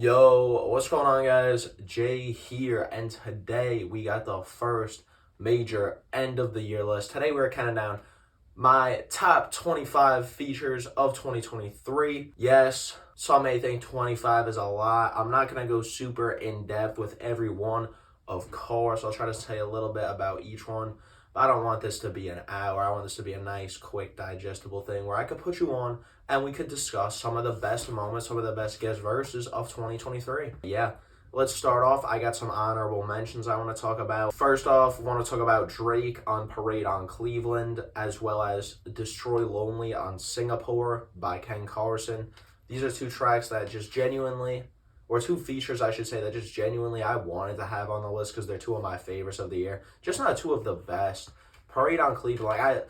Yo, what's going on, guys? Jay here, and today we got the first major end of the year list. Today we're counting down my top 25 features of 2023. Yes, some may think 25 is a lot. I'm not going to go super in depth with every one, of course. I'll try to say a little bit about each one. But I don't want this to be an hour. I want this to be a nice, quick, digestible thing where I could put you on and we could discuss some of the best moments, some of the best guest verses of 2023. Yeah, let's start off. I got some honorable mentions I want to talk about. First off, I want to talk about Drake on Parade on Cleveland, as well as Destroy Lonely on Singapore by Ken Carson. These are two tracks that just genuinely, or two features, I should say, that just genuinely I wanted to have on the list because they're two of my favorites of the year. Just not two of the best. Parade on Cleveland,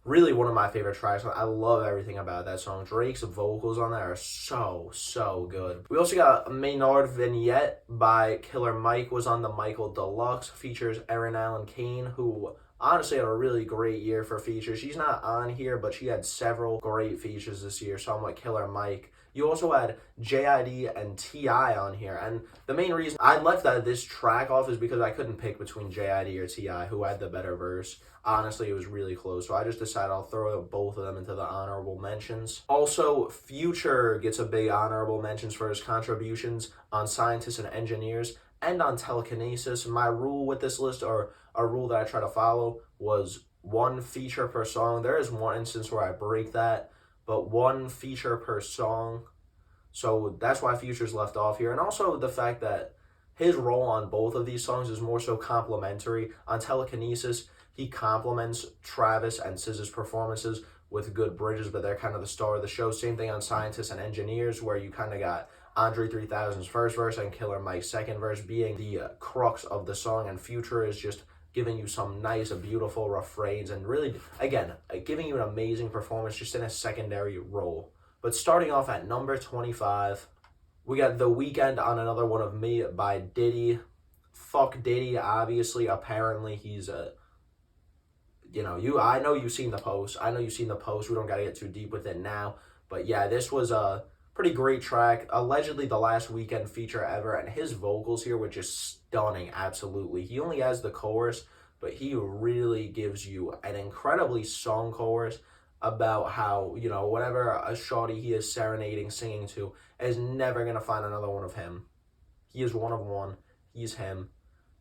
really one of my favorite tracks. I love everything about that song. Drake's vocals on that are so good. We also got Maynard Vignette by Killer Mike was on the Michael Deluxe. Features Erin Allen Kane, who honestly had a really great year for features. She's not on here, but she had several great features this year, so I'm with Killer Mike. You also had JID and T.I. on here, and the main reason I left this track off is because I couldn't pick between JID or T.I. who had the better verse. Honestly, it was really close, so I just decided I'll throw both of them into the honorable mentions. Also, Future gets a big honorable mentions for his contributions on Scientists and Engineers and on Telekinesis. My rule with this list, or a rule that I try to follow, was one feature per song. There is one instance where I break that, but one feature per song. So that's why Future's left off here. And also the fact that his role on both of these songs is more so complimentary. On Telekinesis, he complements Travis and SZA's performances with good bridges, but they're kind of the star of the show. Same thing on Scientists and Engineers, where you kind of got Andre 3000's first verse and Killer Mike's second verse being the crux of the song, and Future is just giving you some nice, beautiful refrains and really, again, giving you an amazing performance just in a secondary role. But starting off at number 25, we got The Weeknd on Another One of Me by Diddy. Fuck Diddy, obviously. Apparently, he's I know you've seen the post. We don't got to get too deep with it now. But yeah, this was a pretty great track. Allegedly the last Weeknd feature ever, and his vocals here were just stunning, absolutely. He only has the chorus, but he really gives you an incredibly sung chorus about how, whatever a shawty he is serenading, singing to, is never going to find another one of him. He is one of one. He's him.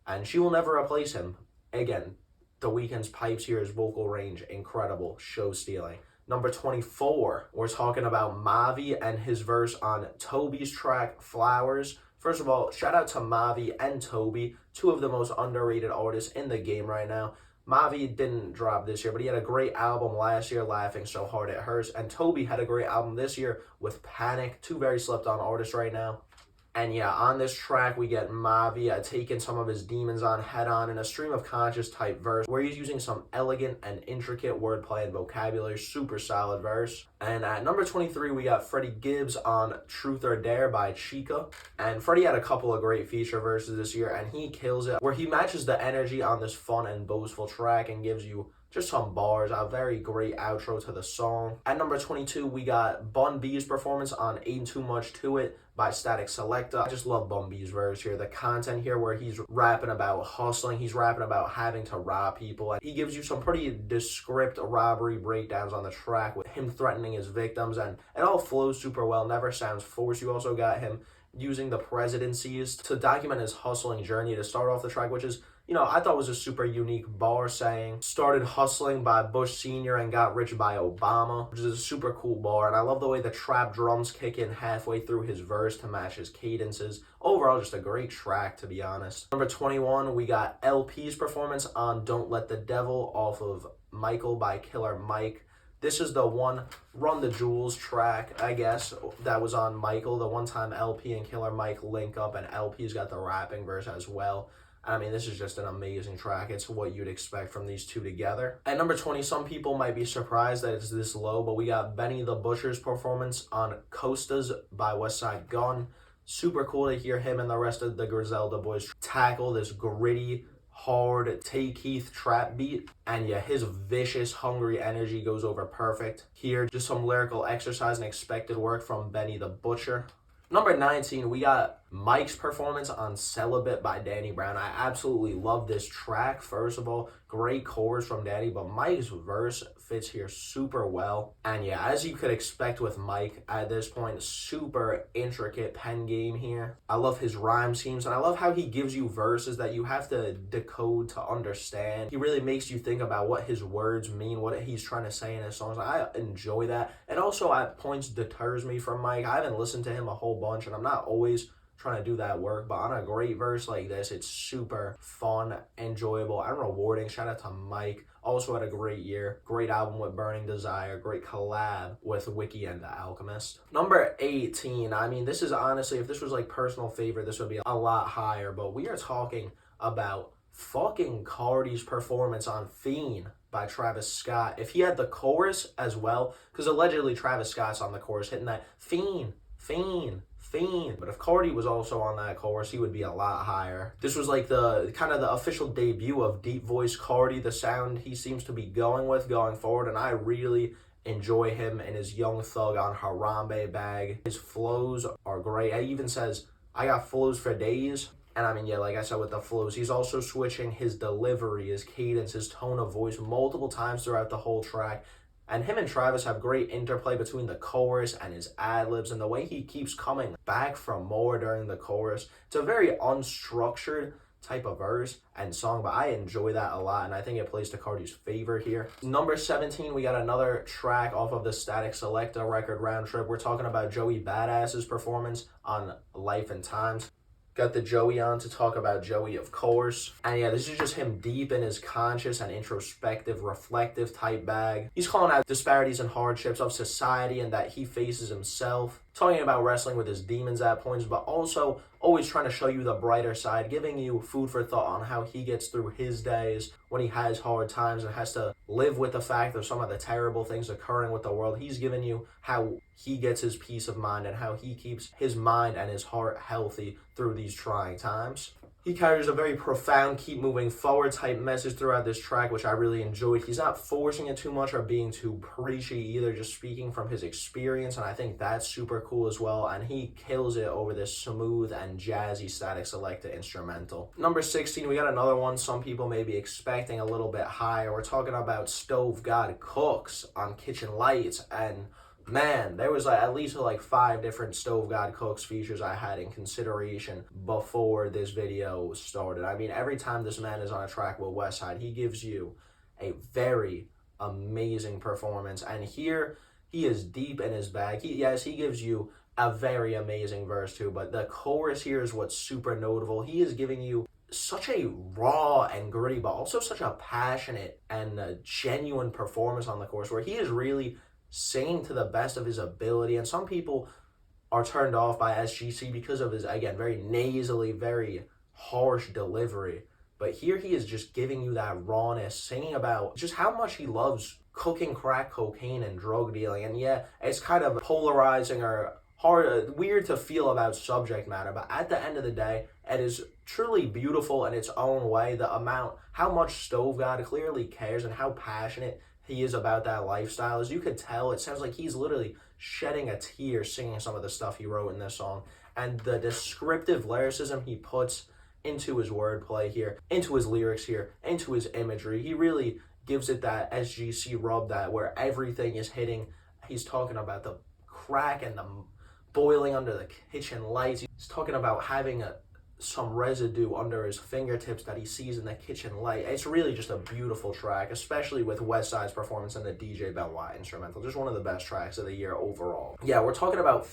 And she will never replace him. Again, The Weeknd's pipes here, his vocal range, incredible, show-stealing. Number 24, we're talking about Mavi and his verse on Toby's track, Flowers. First of all, shout out to Mavi and Toby, two of the most underrated artists in the game right now. Mavi didn't drop this year, but he had a great album last year, Laughing So Hard It Hurts. And Toby had a great album this year with Panic, two very slept-on artists right now. And yeah, on this track, we get Mavi taking some of his demons on head on in a stream of conscious type verse where he's using some elegant and intricate wordplay and vocabulary. Super solid verse. And at number 23, we got Freddie Gibbs on Truth or Dare by Chica. And Freddie had a couple of great feature verses this year, and he kills it, where he matches the energy on this fun and boastful track and gives you just some bars, a very great outro to the song. At number 22, we got Bun B's performance on Ain't Too Much To It by Static Selecta. I just love Bun B's verse here. The content here where he's rapping about hustling, he's rapping about having to rob people, and he gives you some pretty descriptive robbery breakdowns on the track with him threatening his victims, and it all flows super well, never sounds forced. You also got him using the presidencies to document his hustling journey to start off the track, which is, I thought was a super unique bar, saying, started hustling by Bush Sr. and got rich by Obama, which is a super cool bar. And I love the way the trap drums kick in halfway through his verse to match his cadences. Overall, just a great track, to be honest. Number 21, we got LP's performance on Don't Let the Devil off of Michael by Killer Mike. This is the one Run the Jewels track, I guess, that was on Michael. The one time LP and Killer Mike link up, and LP's got the rapping verse as well. I mean, this is just an amazing track. It's what you'd expect from these two together. At number 20, some people might be surprised that it's this low, but we got Benny the Butcher's performance on Costas by Westside Gunn. Super cool to hear him and the rest of the Griselda boys tackle this gritty, hard, Tay Keith trap beat. And yeah, his vicious, hungry energy goes over perfect. Here, just some lyrical exercise and expected work from Benny the Butcher. Number 19, we got Mike's performance on Celibate by Danny Brown. I absolutely love this track. First of all, great chorus from Danny, but Mike's verse fits here super well. And yeah, as you could expect with Mike at this point, super intricate pen game here. I love his rhyme schemes, and I love how he gives you verses that you have to decode to understand. He really makes you think about what his words mean, what he's trying to say in his songs. I enjoy that. It also at points deters me from Mike. I haven't listened to him a whole bunch, and I'm not always trying to do that work, but on a great verse like this, it's super fun, enjoyable, and rewarding. Shout out to Mike. Also had a great year. Great album with Burning Desire. Great collab with Wiki and The Alchemist. Number 18. I mean, this is honestly, if this was like personal favorite, this would be a lot higher, but we are talking about fucking Cardi's performance on Fiend by Travis Scott. If he had the chorus as well, because allegedly Travis Scott's on the chorus hitting that Fiend, Fiend, Fiend. But if Cardi was also on that chorus, he would be a lot higher. This was like the kind of the official debut of deep voice Cardi, the sound he seems to be going with going forward, and I really enjoy him and his Young Thug on Harambe bag. His flows are great. He even says, I got flows for days. And I mean, yeah, like I said with the flows, he's also switching his delivery, his cadence, his tone of voice multiple times throughout the whole track. And him and Travis have great interplay between the chorus and his ad-libs, and the way he keeps coming back for more during the chorus. It's a very unstructured type of verse and song, but I enjoy that a lot, and I think it plays to Cardi's favor here. Number 17, we got another track off of the Static Selecta record Round Trip. We're talking about Joey Badass's performance on Life and Times. Got the Joey on to talk about Joey, of course. And yeah, this is just him deep in his conscious and introspective, reflective type bag. He's calling out disparities and hardships of society and that he faces himself. Talking about wrestling with his demons at points, but also always trying to show you the brighter side, giving you food for thought on how he gets through his days when he has hard times and has to live with the fact of some of the terrible things occurring with the world. He's giving you how he gets his peace of mind and how he keeps his mind and his heart healthy through these trying times. He carries a very profound, keep moving forward type message throughout this track, which I really enjoyed. He's not forcing it too much or being too preachy either, just speaking from his experience, and I think that's super cool as well, and he kills it over this smooth and jazzy Static Selecta instrumental. Number 16, we got another one some people may be expecting a little bit higher. We're talking about Stove God Cooks on Kitchen Lights, and man, there was at least 5 different Stove God Cooks features I had in consideration before this video started. I mean, every time this man is on a track with Westside, he gives you a very amazing performance. And here, he is deep in his bag. He gives you a very amazing verse too, but the chorus here is what's super notable. He is giving you such a raw and gritty, but also such a passionate and a genuine performance on the chorus, where he is really singing to the best of his ability. And some people are turned off by SGC because of his, again, very nasally, very harsh delivery. But here he is just giving you that rawness, singing about just how much he loves cooking crack cocaine and drug dealing. And yeah, it's kind of polarizing or hard, weird to feel about subject matter, but at the end of the day, it is truly beautiful in its own way. The amount, how much Stove God clearly cares and how passionate he is about that lifestyle. As you could tell, it sounds like he's literally shedding a tear singing some of the stuff he wrote in this song. And the descriptive lyricism he puts into his wordplay here, into his lyrics here, into his imagery, he really gives it that SGC rub, that where everything is hitting. He's talking about the crack and the boiling under the kitchen lights. He's talking about having some residue under his fingertips that he sees in the kitchen light. It's really just a beautiful track, especially with Westside's performance and the DJ Benoit instrumental. Just one of the best tracks of the year overall. Yeah, we're talking about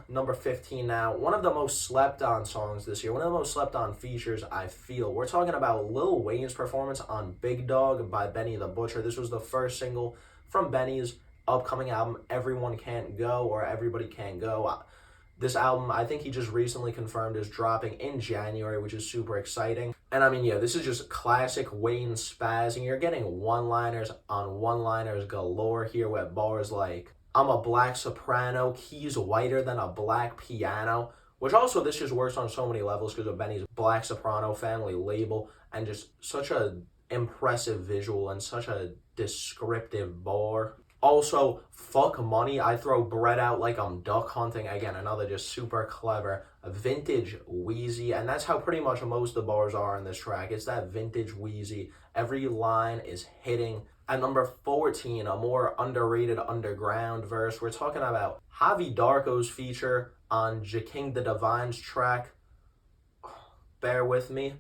number 15 now. One of the most slept on songs this year, one of the most slept on features, I feel. We're talking about Lil Wayne's performance on Big Dog by Benny the Butcher. This was the first single from Benny's upcoming album, Everyone Can't Go, or Everybody Can't Go. This album, I think he just recently confirmed, is dropping in January, which is super exciting. And I mean, yeah, this is just classic Wayne spazzing. You're getting one-liners on one-liners galore here with bars like, I'm a black soprano, keys whiter than a black piano, which also this just works on so many levels because of Benny's Black Soprano family label, and just such a impressive visual and such a descriptive bar. Also, fuck money. I throw bread out like I'm duck hunting. Again, another just super clever vintage Wheezy. And that's how pretty much most of the bars are in this track. It's that vintage Wheezy. Every line is hitting. At number 14, a more underrated underground verse. We're talking about Javi Darko's feature on King the Divine's track. Bear with me.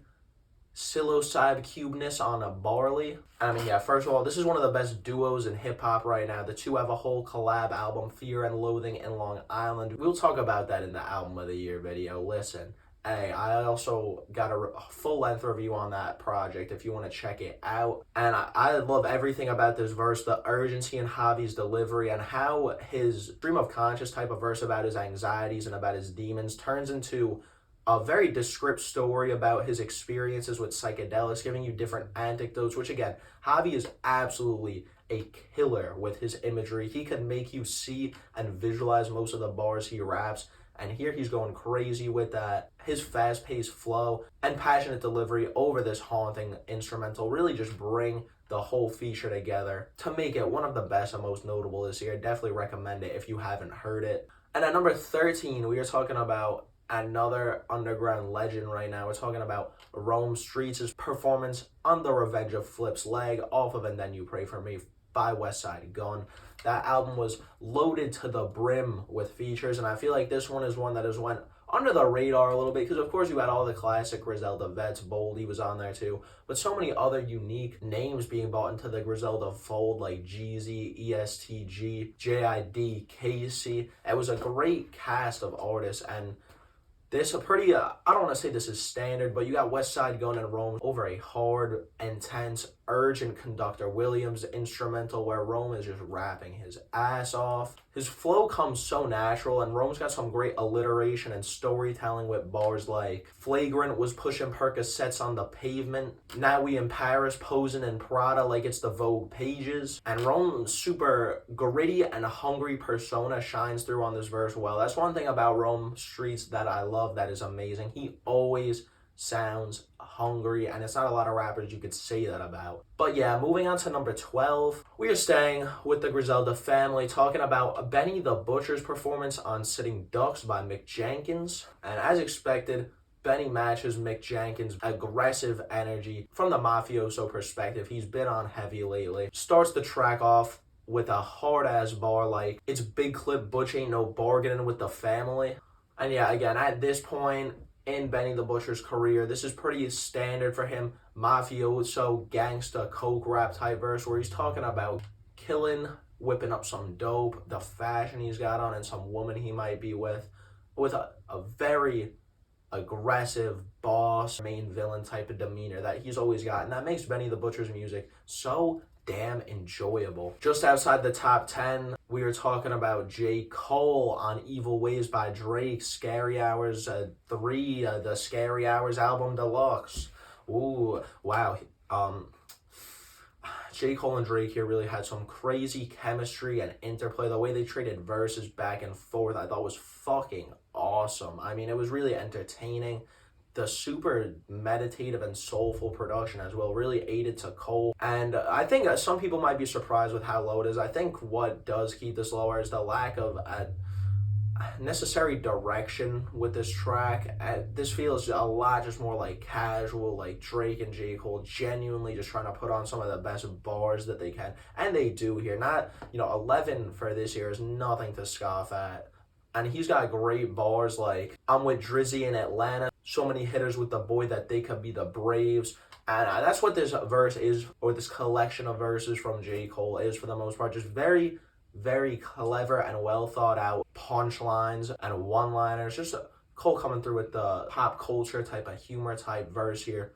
Psilocybe Cubeness on a Barley. I mean, yeah, first of all, this is one of the best duos in hip-hop right now. The two have a whole collab album, Fear and Loathing in Long Island. We'll talk about that in the Album of the Year video. Listen, hey, I also got a full-length review on that project if you want to check it out. And I love everything about this verse, the urgency in Javi's delivery, and how his stream of conscious type of verse about his anxieties and about his demons turns into a very descriptive story about his experiences with psychedelics, giving you different anecdotes, which again, Javi is absolutely a killer with his imagery. He can make you see and visualize most of the bars he raps, and here he's going crazy with that. His fast-paced flow and passionate delivery over this haunting instrumental really just bring the whole feature together to make it one of the best and most notable this year. Definitely recommend it if you haven't heard it. And at number 13, we are talking about another underground legend right now. We're talking about Rome Streets' performance on The Revenge of Flip's Leg off of And Then You Pray For Me by Westside Gunn. That album was loaded to the brim with features, and I feel like this one is one that has went under the radar a little bit because, of course, you had all the classic Griselda vets. Boldy was on there too, but so many other unique names being brought into the Griselda fold like Jeezy, ESTG, JID, Casey. It was a great cast of artists, and this a pretty, I don't want to say this is standard, but you got Westside Gunn and Rome over a hard, intense, urgent conductor Williams instrumental where Rome is just rapping his ass off. His flow comes so natural, and Rome's got some great alliteration and storytelling with bars like Flagrant was pushing Percocets on the pavement. Now we in Paris posing in Prada like it's the Vogue pages. And Rome's super gritty and hungry persona shines through on this verse well. That's one thing about Rome Streets that I love that is amazing. He always sounds hungry, and it's not a lot of rappers you could say that about. But yeah, moving on to number 12, we are staying with the Griselda family, talking about Benny the Butcher's performance on Sitting Ducks by Mick Jenkins. And as expected, Benny matches Mick Jenkins' aggressive energy from the mafioso perspective. He's been on heavy lately. Starts the track off with a hard-ass bar like, it's Big Clip Butch ain't no bargaining with the family. And yeah, again, at this point in Benny the Butcher's career, this is pretty standard for him. Mafioso, gangsta, coke rap type verse where he's talking about killing, whipping up some dope, the fashion he's got on, and some woman he might be with a very aggressive boss, main villain type of demeanor that he's always got. And that makes Benny the Butcher's music so damn enjoyable. Just outside the top 10, we were talking about J. Cole on Evil Ways by Drake, Scary Hours 3, the Scary Hours album deluxe. Ooh, wow. J. Cole and Drake here really had some crazy chemistry and interplay. The way they traded verses back and forth, I thought was fucking awesome. I mean, it was really entertaining. The super meditative and soulful production as well really aided to Cole. And I think some people might be surprised with how low it is. I think what does keep this lower is the lack of necessary direction with this track. This feels a lot just more like casual, like Drake and J. Cole genuinely just trying to put on some of the best bars that they can. And they do here. Not, 11 for this year is nothing to scoff at. And he's got great bars like, I'm with Drizzy in Atlanta. So many hitters with the boy that they could be the Braves. And that's what this verse is, or this collection of verses from J. Cole is for the most part. Just very, very clever and well thought out punchlines and one-liners. Just Cole coming through with the pop culture type of humor type verse here.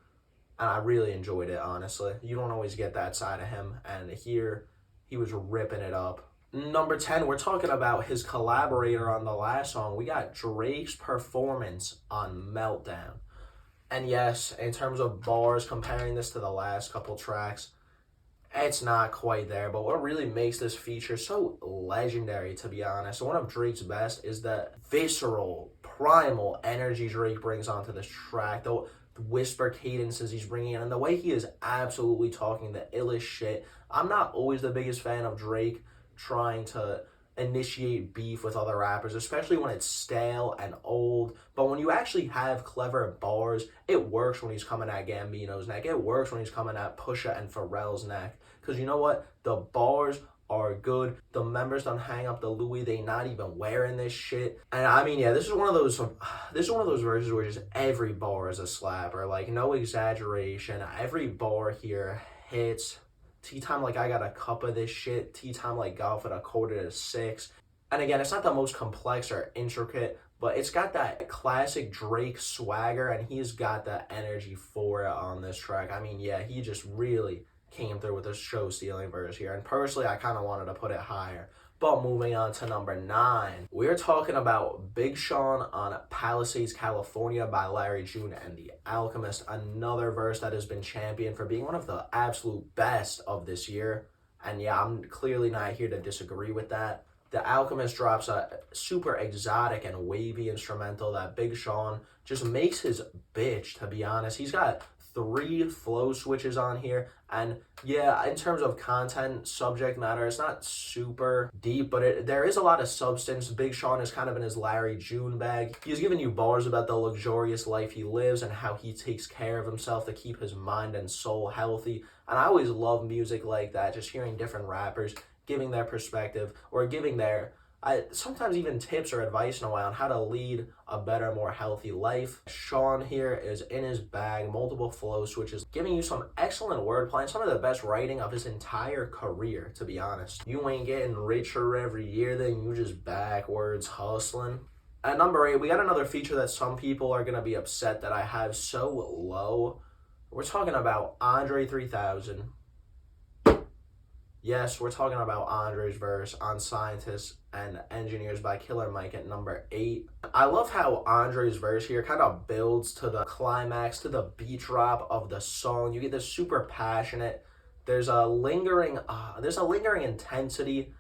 And I really enjoyed it, honestly. You don't always get that side of him. And here, he was ripping it up. Number 10, we're talking about his collaborator on the last song. We got Drake's performance on Meltdown. And yes, in terms of bars, comparing this to the last couple tracks, it's not quite there. But what really makes this feature so legendary, to be honest, one of Drake's best is the visceral, primal energy Drake brings onto this track. The whisper cadences he's bringing in, and the way he is absolutely talking the illest shit. I'm not always the biggest fan of Drake trying to initiate beef with other rappers, especially when it's stale and old. But when you actually have clever bars, it works when he's coming at Gambino's neck. It works when he's coming at Pusha and Pharrell's neck. Because you know what? The bars are good. The members don't hang up the Louis. They not even wearing this shit. And I mean, yeah, this is one of those verses where just every bar is a slapper. Like, no exaggeration. Every bar here hits. Tea time like I got a cup of this shit. Tea time like golf at 5:45. And again, it's not the most complex or intricate, but it's got that classic Drake swagger, and he's got the energy for it on this track. I mean, yeah, he just really came through with a show-stealing verse here. And personally, I kind of wanted to put it higher. But moving on to number 9, we're talking about Big Sean on Palisades, California by Larry June and The Alchemist. Another verse that has been championed for being one of the absolute best of this year. And yeah, I'm clearly not here to disagree with that. The Alchemist drops a super exotic and wavy instrumental that Big Sean just makes his bitch, to be honest. He's got 3 flow switches on here, and yeah, in terms of content, subject matter, it's not super deep, but there is a lot of substance. Big Sean is kind of in his Larry June bag. He's giving you bars about the luxurious life he lives and how he takes care of himself to keep his mind and soul healthy. And I always love music like that, just hearing different rappers giving their perspective or giving their sometimes even tips or advice in a way on how to lead a better, more healthy life. Sean here is in his bag, multiple flow switches, giving you some excellent wordplay and some of the best writing of his entire career, to be honest. You ain't getting richer every year, then you just backwards hustling. At number 8, we got another feature that some people are going to be upset that I have so low. We're talking about Andre 3000. Yes, we're talking about Andre's verse on Scientists and Engineers by Killer Mike at number 8. I love how Andre's verse here kind of builds to the climax, to the beat drop of the song. You get this super passionate. There's a lingering intensity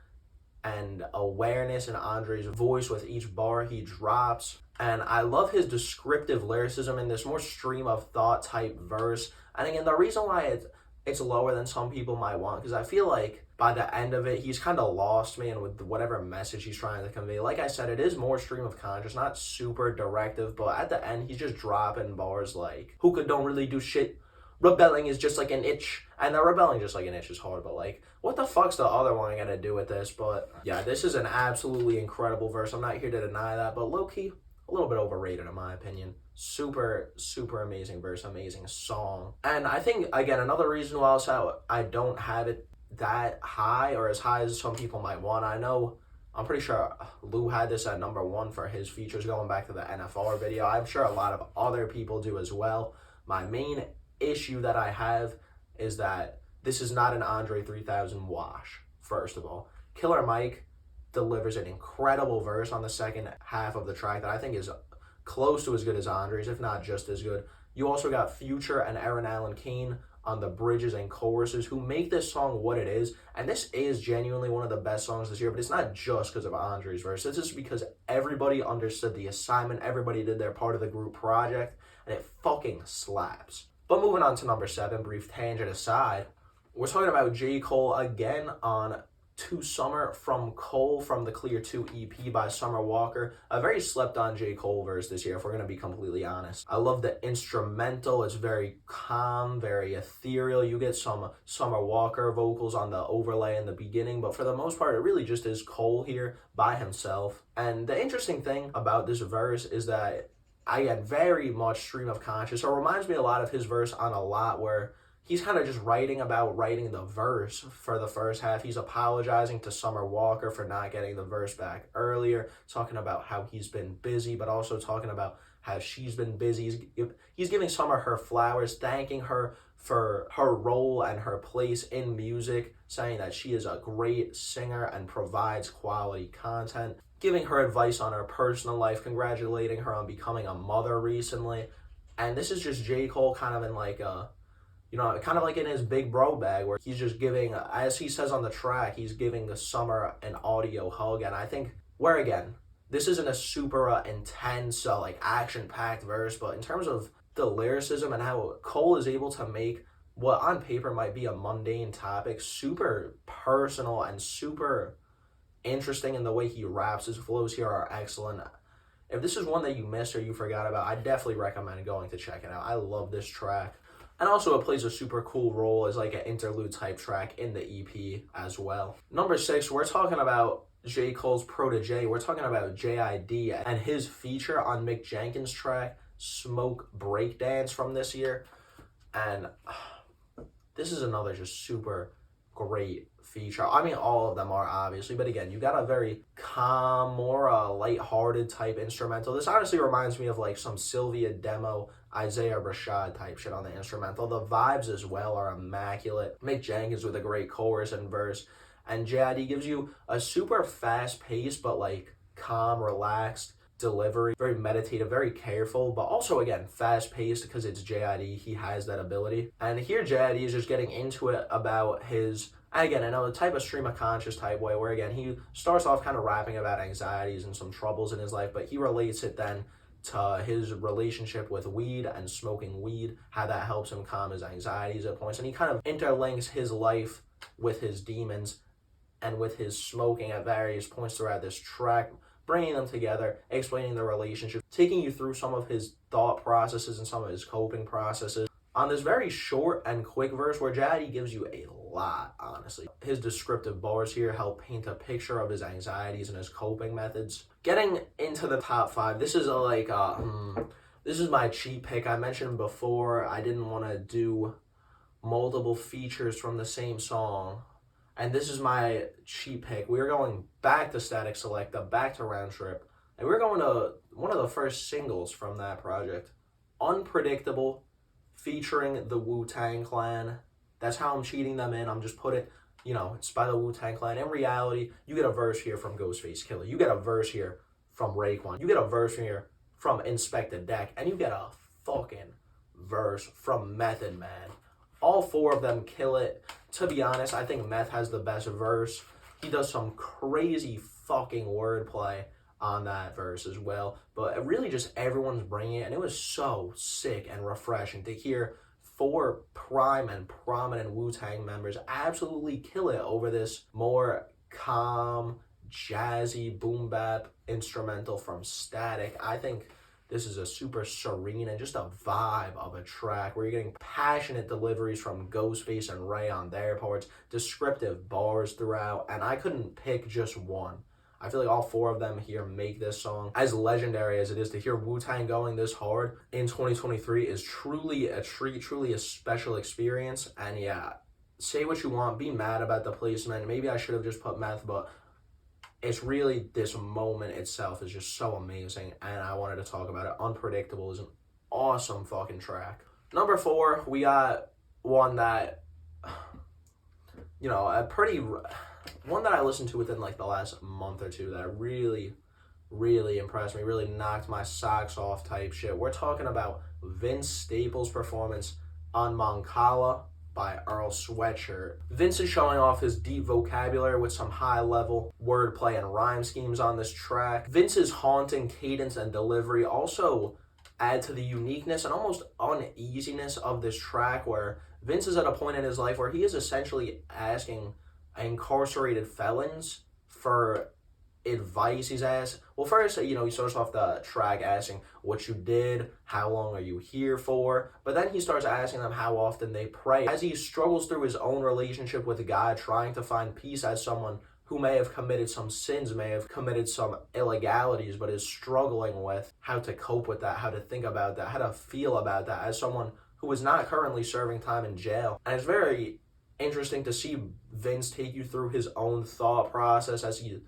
and awareness in Andre's voice with each bar he drops. And I love his descriptive lyricism in this more stream of thought type verse. And again, the reason why it's lower than some people might want, because I feel like by the end of it, he's kind of lost me and with whatever message he's trying to convey. Like I said, it is more stream of conscious, not super directive, but at the end, he's just dropping bars like, hookah don't really do shit, rebelling is just like an itch. And the rebelling just like an itch is hard, but like, what the fuck's the other one gonna do with this? But yeah, this is an absolutely incredible verse. I'm not here to deny that, but low-key, a little bit overrated in my opinion. Super, super amazing verse, amazing song. And I think, again, another reason why I don't have it that high or as high as some people might want. I'm pretty sure Lou had this at number 1 for his features going back to the NFR video. I'm sure a lot of other people do as well. My main issue that I have is that this is not an Andre 3000 wash, first of all. Killer Mike delivers an incredible verse on the second half of the track that I think is close to as good as Andre's, if not just as good. You also got Future and Aaron Allen Kane on the bridges and choruses who make this song what it is. And this is genuinely one of the best songs this year, but it's not just because of Andre's verse. It's just because everybody understood the assignment, everybody did their part of the group project, and it fucking slaps. But moving on to number 7, brief tangent aside, we're talking about J. Cole again on To Summer from Cole from the Clear 2 EP by Summer Walker. A very slept on J. Cole verse this year, if we're going to be completely honest. I love the instrumental. It's very calm, very ethereal. You get some Summer Walker vocals on the overlay in the beginning, but for the most part, it really just is Cole here by himself. And the interesting thing about this verse is that I get very much stream of conscious. It reminds me a lot of his verse on A Lot, where he's kind of just writing the verse for the first half. He's apologizing to Summer Walker for not getting the verse back earlier, talking about how he's been busy, but also talking about how she's been busy. He's giving Summer her flowers, thanking her for her role and her place in music, saying that she is a great singer and provides quality content, giving her advice on her personal life, congratulating her on becoming a mother recently. And this is just J. Cole kind of in like a, kind of like in his big bro bag, where he's just giving, as he says on the track, he's giving the Summer an audio hug. And I think, where again, this isn't a super intense, like action-packed verse, but in terms of the lyricism and how Cole is able to make what on paper might be a mundane topic super personal and super interesting, and the way he raps, his flows here are excellent. If this is one that you missed or you forgot about, I definitely recommend going to check it out. I love this track. And also it plays a super cool role as like an interlude type track in the EP as well. Number 6, we're talking about J. Cole's protege. We're talking about J.I.D. and his feature on Mick Jenkins' track, Smoke Breakdance, from this year. And this is another just super great feature. I mean, all of them are, obviously, but again, you got a very calm, more light-hearted type instrumental. This honestly reminds me of like some Sylvia Demo, Isaiah Rashad type shit on the instrumental. The vibes as well are immaculate. Mick Jenkins with a great chorus and verse, and J.I.D. gives you a super fast-paced but like calm, relaxed delivery, very meditative, very careful, but also again fast-paced because it's J.I.D. He has that ability. And here J.I.D. is just getting into it about his, again, I know the type of stream of conscious type way where again he starts off kind of rapping about anxieties and some troubles in his life, but he relates it then to his relationship with weed and smoking weed, how that helps him calm his anxieties at points, and he kind of interlinks his life with his demons and with his smoking at various points throughout this track, bringing them together, explaining the relationship, taking you through some of his thought processes and some of his coping processes. On this very short and quick verse where J.I.D. gives you a lot, honestly. His descriptive bars here help paint a picture of his anxieties and his coping methods. Getting into the top 5, this is this is my cheat pick. I mentioned before I didn't want to do multiple features from the same song, and this is my cheat pick. We're going back to Static Selecta, back to Round Trip, and we're going to one of the first singles from that project, Unpredictable, featuring the Wu-Tang Clan. That's how I'm cheating them in. I'm just putting, it's by the Wu-Tang Clan. In reality, you get a verse here from Ghostface Killah. You get a verse here from Raekwon. You get a verse here from Inspector Deck. And you get a fucking verse from Method Man. All 4 of them kill it. To be honest, I think Meth has the best verse. He does some crazy fucking wordplay on that verse as well. But really just everyone's bringing it. And it was so sick and refreshing to hear 4 prime and prominent Wu-Tang members absolutely kill it over this more calm, jazzy, boom bap instrumental from Static. I think this is a super serene and just a vibe of a track where you're getting passionate deliveries from Ghostface and Ray on their parts, descriptive bars throughout, and I couldn't pick just one. I feel like all 4 of them here make this song. As legendary as it is, to hear Wu-Tang going this hard in 2023 is truly a treat, truly a special experience. And yeah, say what you want, be mad about the placement. Maybe I should have just put Meth, but it's really, this moment itself is just so amazing, and I wanted to talk about it. Unpredictable is an awesome fucking track. Number 4, we got one that, one that I listened to within like the last month or 2 that really, really impressed me, really knocked my socks off type shit. We're talking about Vince Staples' performance on Mancala by Earl Sweatshirt. Vince is showing off his deep vocabulary with some high-level wordplay and rhyme schemes on this track. Vince's haunting cadence and delivery also add to the uniqueness and almost uneasiness of this track, where Vince is at a point in his life where he is essentially asking incarcerated felons for advice. He's asked, well, first, he starts off the track asking what you did, how long are you here for, but then he starts asking them how often they pray, as he struggles through his own relationship with God, trying to find peace as someone who may have committed some sins, may have committed some illegalities, but is struggling with how to cope with that, how to think about that, how to feel about that as someone who is not currently serving time in jail. And it's very interesting to see Vince take you through his own thought process as he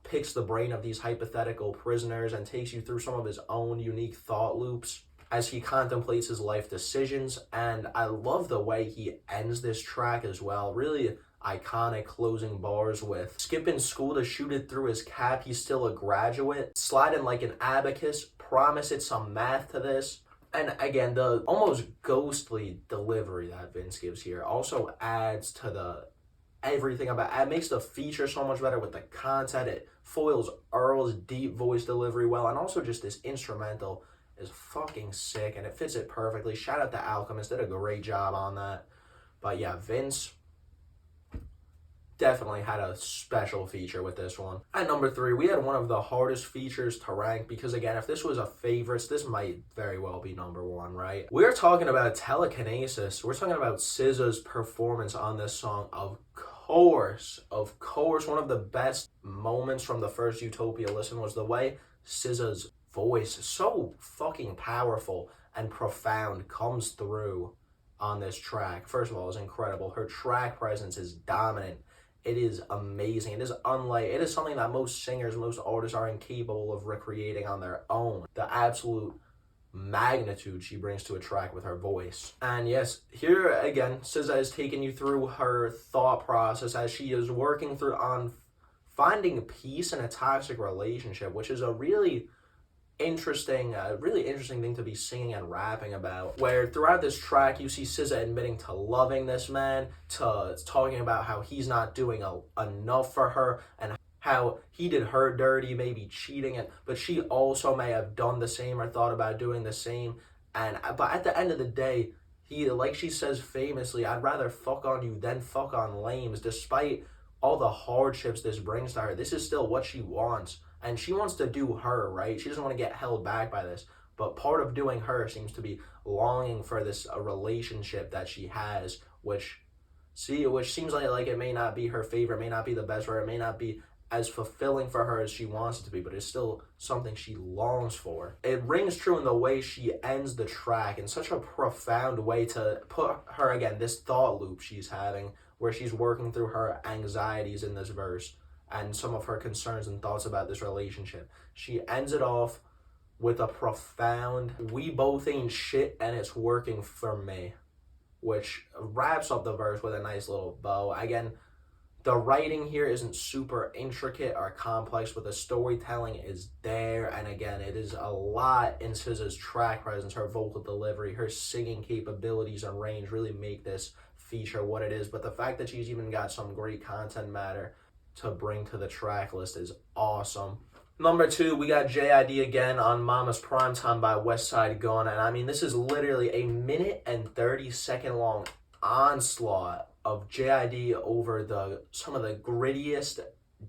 picks the brain of these hypothetical prisoners and takes you through some of his own unique thought loops as he contemplates his life decisions. And I love the way he ends this track as well. Really iconic closing bars with skipping school to shoot it through his cap, he's still a graduate, sliding like an abacus, promise it some math to this. And again, the almost ghostly delivery that Vince gives here also adds to the everything about it. It makes the feature so much better with the content. It foils Earl's deep voice delivery well, and also just this instrumental is fucking sick and it fits it perfectly. Shout out to Alchemist, did a great job on that. But yeah, Vince definitely had a special feature with this one. At number 3, we had one of the hardest features to rank because, again, if this was a favorites, this might very well be number 1, right? We're talking about telekinesis. We're talking about SZA's performance on this song. Of course, one of the best moments from the first Utopia listen was the way SZA's voice, so fucking powerful and profound, comes through on this track. First of all, it's incredible. Her track presence is dominant. It is amazing. It is unlike, it is something that most singers, most artists are incapable of recreating on their own. The absolute magnitude she brings to a track with her voice. And yes, here again, SZA is taking you through her thought process as she is working through on finding peace in a toxic relationship, which is a really interesting thing to be singing and rapping about, where throughout this track you see SZA admitting to loving this man, to talking about how he's not doing enough for her, and how he did her dirty, maybe cheating, but she also may have done the same or thought about doing the same. But at the end of the day, he, like she says famously, I'd rather fuck on you than fuck on lames. Despite all the hardships this brings to her, this is still what she wants. And she wants to do her, right? She doesn't want to get held back by this. But part of doing her seems to be longing for this relationship that she has, which seems like it may not be her favorite, may not be the best for her, it may not be as fulfilling for her as she wants it to be, but it's still something she longs for. It rings true in the way she ends the track in such a profound way to put her, again, this thought loop she's having, where she's working through her anxieties in this verse and some of her concerns and thoughts about this relationship. She ends it off with a profound, we both ain't shit and it's working for me, which wraps up the verse with a nice little bow. Again, the writing here isn't super intricate or complex, but the storytelling is there. And again, it is a lot in SZA's track presence, her vocal delivery, her singing capabilities and range really make this feature what it is. But the fact that she's even got some great content matter to bring to the track list is awesome. Number 2, we got JID again on Mama's Primetime by Westside Gunn. And I mean, this is literally a 1:30 long onslaught of JID over some of the grittiest,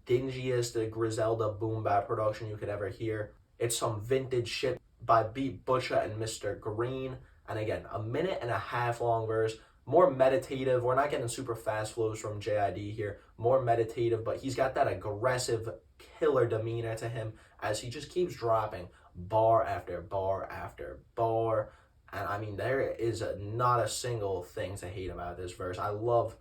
dingiest Griselda boom bap production you could ever hear. It's some vintage shit by Beat Butcher and Mr. Green. And again, a 1.5 long verse, more meditative. We're not getting super fast flows from JID here, more meditative, but he's got that aggressive killer demeanor to him as he just keeps dropping bar after bar after bar. And I mean, there is not a single thing to hate about this verse. I love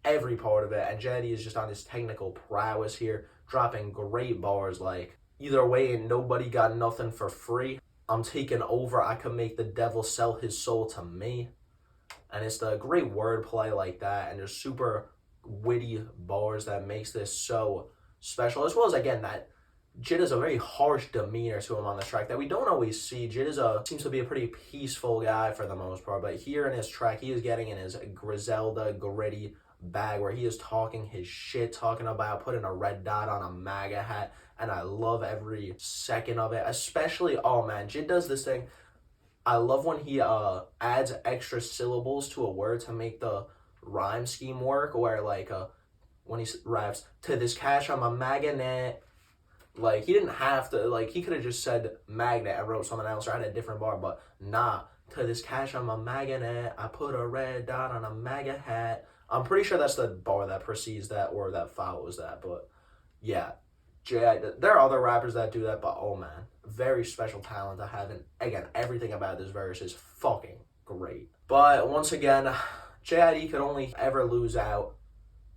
every part of it. And JID is just on his technical prowess here, dropping great bars like, either way, ain't nobody got nothing for free. I'm taking over. I could make the devil sell his soul to me. And it's the great wordplay like that. And there's super witty bars that makes this so special. As well as, again, that Jid a very harsh demeanor to him on the track that we don't always see. Jid seems to be a pretty peaceful guy for the most part, but here in his track, he is getting in his Griselda gritty bag where he is talking his shit, talking about putting a red dot on a MAGA hat, and I love every second of it. Especially, oh man, Jid does this thing. I love when he adds extra syllables to a word to make the rhyme scheme work, where like when he raps, to this cash I'm a magnet. Like, he didn't have to, like, he could have just said magnet and wrote something else or had a different bar, but nah. To this cash, I'm a magnet. I put a red dot on a MAGA hat. I'm pretty sure that's the bar that precedes that or that follows that, but yeah. There are other rappers that do that, but oh man, very special talent to have. And again, everything about this verse is fucking great. But once again, JID could only ever lose out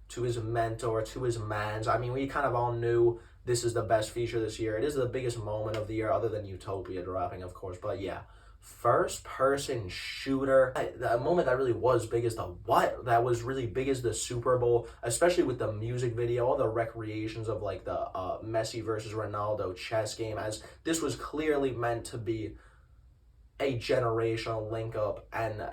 to his mentor, to his mans. I mean, we kind of all knew this is the best feature this year. It is the biggest moment of the year, other than Utopia dropping, of course. But yeah, first-person shooter. The moment that really was big is that was really big is the Super Bowl, especially with the music video, all the recreations of like the Messi versus Ronaldo chess game, as this was clearly meant to be a generational link-up, and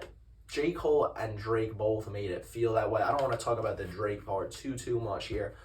J. Cole and Drake both made it feel that way. I don't want to talk about the Drake part too much here.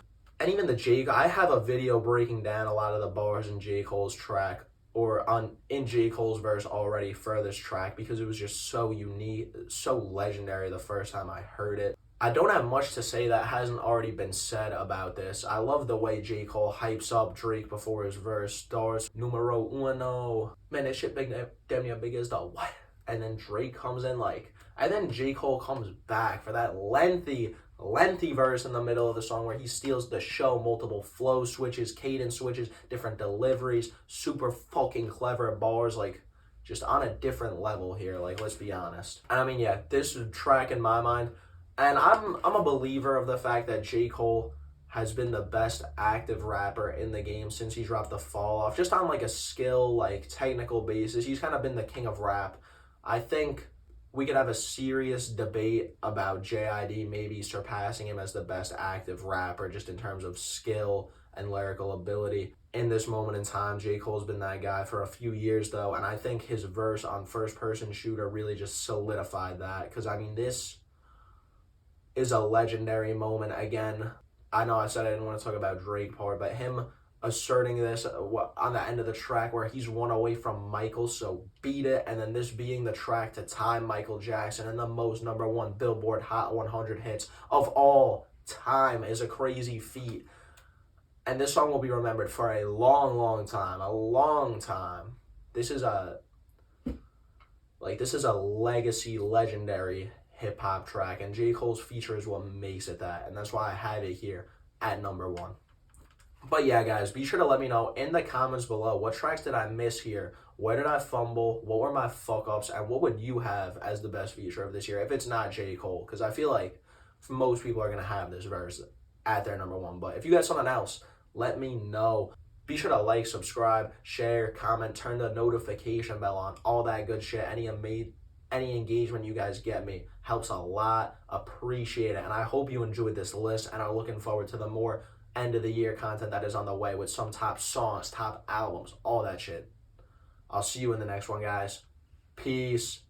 And even I have a video breaking down a lot of the bars in J. Cole's track, or in J. Cole's verse already for this track, because it was just so unique, so legendary the first time I heard it. I don't have much to say that hasn't already been said about this. I love the way J. Cole hypes up Drake before his verse starts. Numero uno. Man, this shit big, damn near big as the what? And then Drake comes in like, and then J. Cole comes back for that lengthy verse in the middle of the song where he steals the show, multiple flow switches, cadence switches, different deliveries, super fucking clever bars, like just on a different level here, like let's be honest. I mean, yeah, this track in my mind, and I'm a believer of the fact that J. Cole has been the best active rapper in the game since he dropped the Fall Off. Just on like a skill, like technical basis, he's kind of been the king of rap. I think we could have a serious debate about JID maybe surpassing him as the best active rapper just in terms of skill and lyrical ability. In this moment in time, J. Cole's been that guy for a few years though, and I think his verse on First Person Shooter really just solidified that, because I mean, this is a legendary moment. Again, I know I said I didn't want to talk about Drake part, but him asserting this on the end of the track where he's one away from Michael, so beat it, and then this being the track to tie Michael Jackson and the most #1 Billboard Hot 100 hits of all time is a crazy feat. And this song will be remembered for a long time. This is a legacy, legendary hip-hop track, and J. Cole's feature is what makes it that, and that's why I have it here at #1. But yeah, guys, be sure to let me know in the comments below, what tracks did I miss here? Where did I fumble? What were my fuck-ups? And what would you have as the best feature of this year if it's not J. Cole? Because I feel like most people are going to have this verse at their #1. But if you got something else, let me know. Be sure to like, subscribe, share, comment, turn the notification bell on, all that good shit. Any engagement you guys get me helps a lot. Appreciate it. And I hope you enjoyed this list and are looking forward to the more end of the year content that is on the way with some top songs, top albums, all that shit. I'll see you in the next one, guys. Peace.